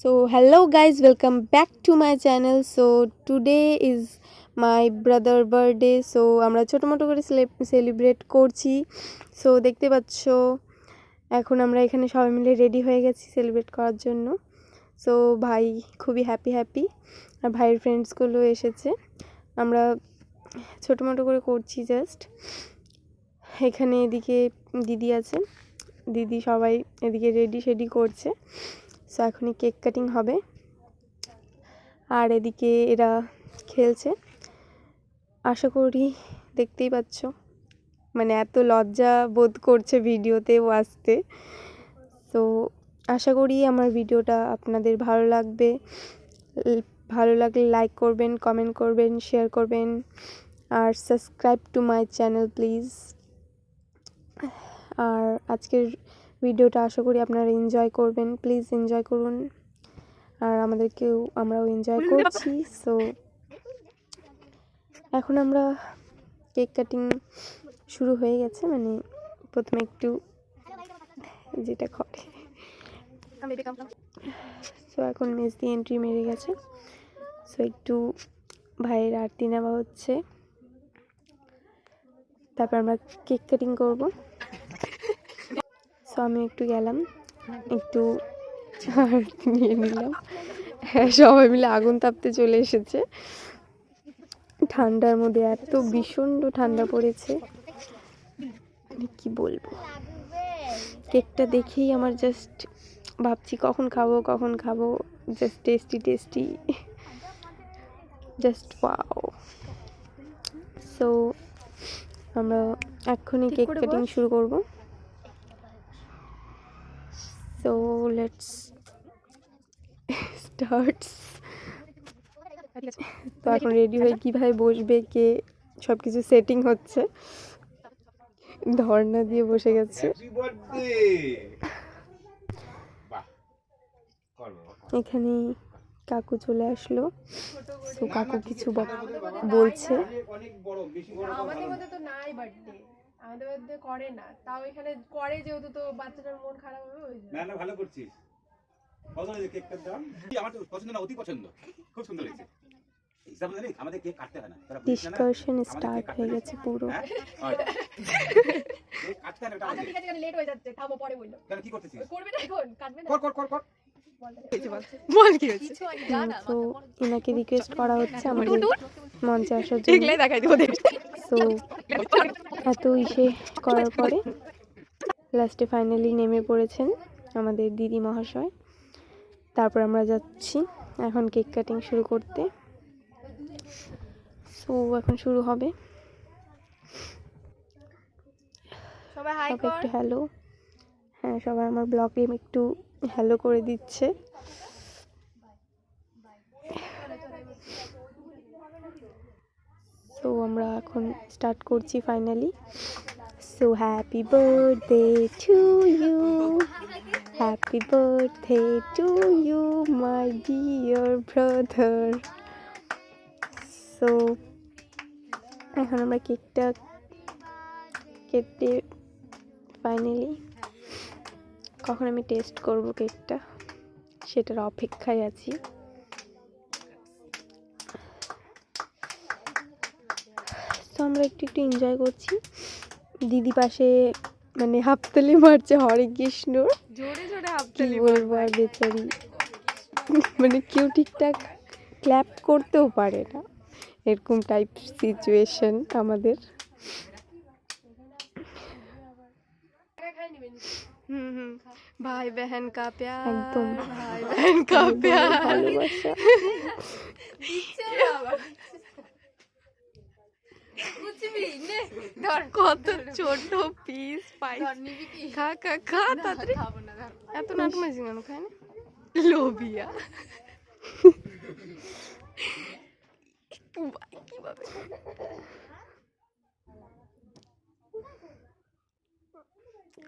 So hello guys, welcome back to my channel. So today is my brother birthday. So আমরা ছোট মোটো করে celebrate করছি। So দেখতে পাচ্ছো এখন আমরা এখানে সবাই মিলে রেডি হয়ে গেছি সেলিব্রেট করার জন্য। সো ভাই খুবই হ্যাপি আর ভাইয়ের ফ্রেন্ডসগুলো এসেছে। আমরা ছোট মোটো করে করছি জাস্ট। এখানে এদিকে দিদি আছে, দিদি সবাই এদিকে রেডি করছে। সো এখনই কেক কাটিং হবে আর এদিকে এরা খেলছে। আশা করি দেখতেই পাচ্ছ মানে এত লজ্জা বোধ করছে ভিডিওতেও আসতে। সো আশা করি আমার ভিডিওটা আপনাদের ভালো লাগবে। ভালো লাগলে লাইক করবেন, কমেন্ট করবেন, শেয়ার করবেন আর subscribe to my channel please. আর আজকের ভিডিওটা আশা করি আপনারা এনজয় করবেন, প্লিজ এনজয় করুন আর আমরাও এনজয় করছি। সো এখন আমরা কেক কাটিং শুরু হয়ে গেছে, মানে প্রথমে একটু যেটা করে। সো এখন মেজ দিয়ে এন্ট্রি মেরে গেছে। সো একটু ভাইয়ের আরতি নেওয়া হচ্ছে, তারপর আমরা কেক কাটিং করব। সো আমি একটু গেলাম, একটু আরতি নিয়ে নিলাম। হ্যাঁ, সবাই মিলে আগুন তাপতে চলে এসেছে। ঠান্ডার মধ্যে এত ভীষণ ঠান্ডা পড়েছে, মানে কি বলবো। কেকটা দেখেই আমার জাস্ট ভাবছি কখন খাবো। Just tasty just wow. So আমরা এক্ষুনি কেক কাটিং শুরু করব। So let's starts. তো এখন রেডি হয়ে কীভাবে বসবে, কে সব কিছু সেটিং হচ্ছে। ধর্ণা দিয়ে বসে গেছে। এখানে কাকু চলে আসলো। তো কাকু কিছু বলছে। আমাদের মধ্যে তো নাই বার্থডে, আমাদের মধ্যে করে না, তাও এখানে করে যেহেতু তো বাচ্চাটার মন খারাপ হবে ওই জন্য। না ভালো করছিস। পছন্দ হয়েছে কেকটার দাম? আমার তো পছন্দ না, অতি পছন্দ, খুব সুন্দর হয়েছে। হিসাব জানি আমাদের কেক কাটতে হয় না, ডিসকাশন স্টার্ট হয়ে গেছে পুরো। কেক কাটতে হয় না। আচ্ছা ঠিক আছে, লেট হয়ে যাচ্ছে, থামো পরে বললো। কেন কি করতেছিস? করবে না এখন, কাটবে না। কর। বল কি হয়েছে? তো ওনাকে রিকোয়েস্ট করা হচ্ছে আমাদের মঞ্চে আসার জন্য। এগুলাই দেখাই দিব। সো এত ইসে করার পরে লাস্টে ফাইনালি নেমে পড়েছেন আমাদের দিদি মহাশয়। তারপর আমরা যাচ্ছি এখন কেক কাটিং শুরু করতে। সো এখন শুরু হবে। সবাই হাই সবাই কর। একটু হ্যালো। হ্যাঁ, সবাই আমার ব্লগে একটু হ্যালো করে দিচ্ছে। সো আমরা এখন স্টার্ট করছি finally. So happy birthday to you, happy birthday to you my dear brother. So এখন আমরা কেকটা কেটে ফাইনালি কখন আমি টেস্ট করব কেকটা সেটার অপেক্ষায় আছি। তো আমরা একটু এনজয় করছি। দিদি পাশে মানে হাততালি মারছে হরে কৃষ্ণ, জোরে জোরে কি হাততালি বলবো আর বেচারি, মানে কেউ ঠিকঠাক ক্ল্যাপ করতেও পারে না, এরকম টাইপ সিচুয়েশন আমাদের। ভাই बहन का प्यार, একদম ভাই बहन का प्यार, ভালোবাসা। কত ছোট পিস পাই। খা তাড়াতাড়ি। এত নাটক মেশিন কেন খায় না? লোভিয়া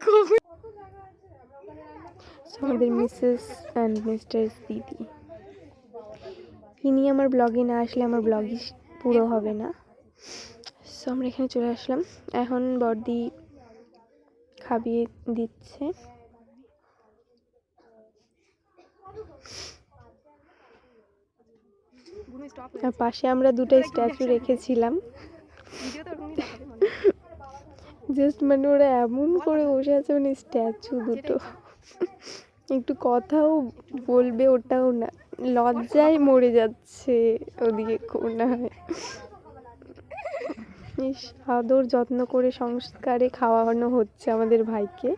কিভাবে আমাদের মিসেস অ্যান্ড মিস্টার দিদি, ইনি আমার ব্লগে না আসলে আমার ব্লগই পুরো হবে না। সো আমরা এখানে চলে আসলাম। এখন বর্দি খাবিয়ে দিচ্ছে। আর পাশে আমরা দুটো স্ট্যাচু রেখেছিলাম, জাস্ট মানে ওরা এমন করে বসে আছে, মানে স্ট্যাচু দুটো একটু কথাও বলবে ওটাও না, লজ্জায় মরে যাচ্ছে ওদিকে কোনায়। ইস, আদর যত্ন করে সংস্কারে খাওয়ানো হচ্ছে আমাদের ভাইকে।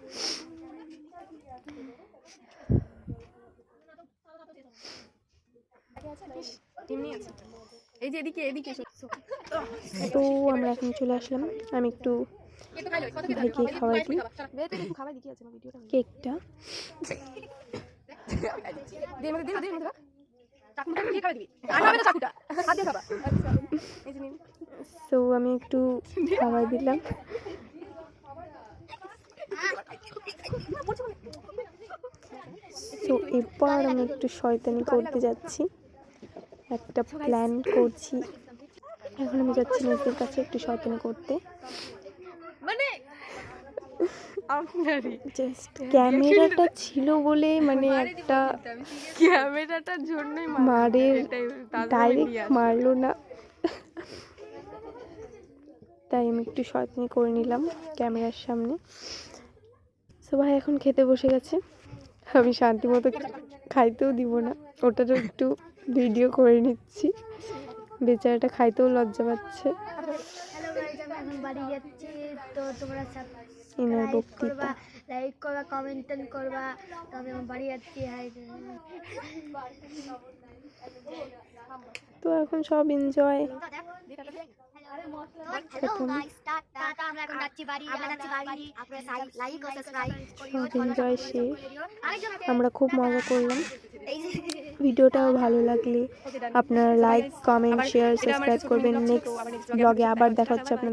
এই যে এদিকে এদিকে তো আমরা এখন চলে আসলাম, আমি একটু ভাইকে খাওয়াই দিই কেকটা। তো আমি একটু খাওয়াই দিলাম। তো এরপর আমি একটু শয়তানি করতে যাচ্ছি, একটা প্ল্যান করছি। এখন আমি যাচ্ছি নিজের কাছে একটু শয়তানি করতে। মানে আপনারই জাস্ট ক্যামেরাটা ছিল বলে মানে একটা ক্যামেরাটার জন্যই মারের ডাইরেক্ট মারলো না, তাই আমি একটু শয়তানি করে নিলাম ক্যামেরার সামনে। সো ভাই এখন খেতে বসে গেছে, আমি শান্তি মতো খাইতেও দিব না, ওটারও একটু ভিডিও করে নিচ্ছি, বেচারাটা খাইতেও লজ্জা পাচ্ছে। হ্যালো গাইস, আমি এখন বাড়ি যাচ্ছি। তো তোমরা এনার সাবস্ক্রাইব বক্তৃতা। করবা, লাইক করবা, কমেন্ট করবা। তো আমি এখন বাড়ি যাচ্ছি। হাই। তো এখন সব এনজয়। সব এনজয় শেষ, আমরা খুব মজা করলাম। ভিডিওটাও ভালো লাগলে আপনারা লাইক, কমেন্ট, শেয়ার, সাবস্ক্রাইব করবেন। নেক্সট ব্লগে আবার দেখা হচ্ছে আপনার।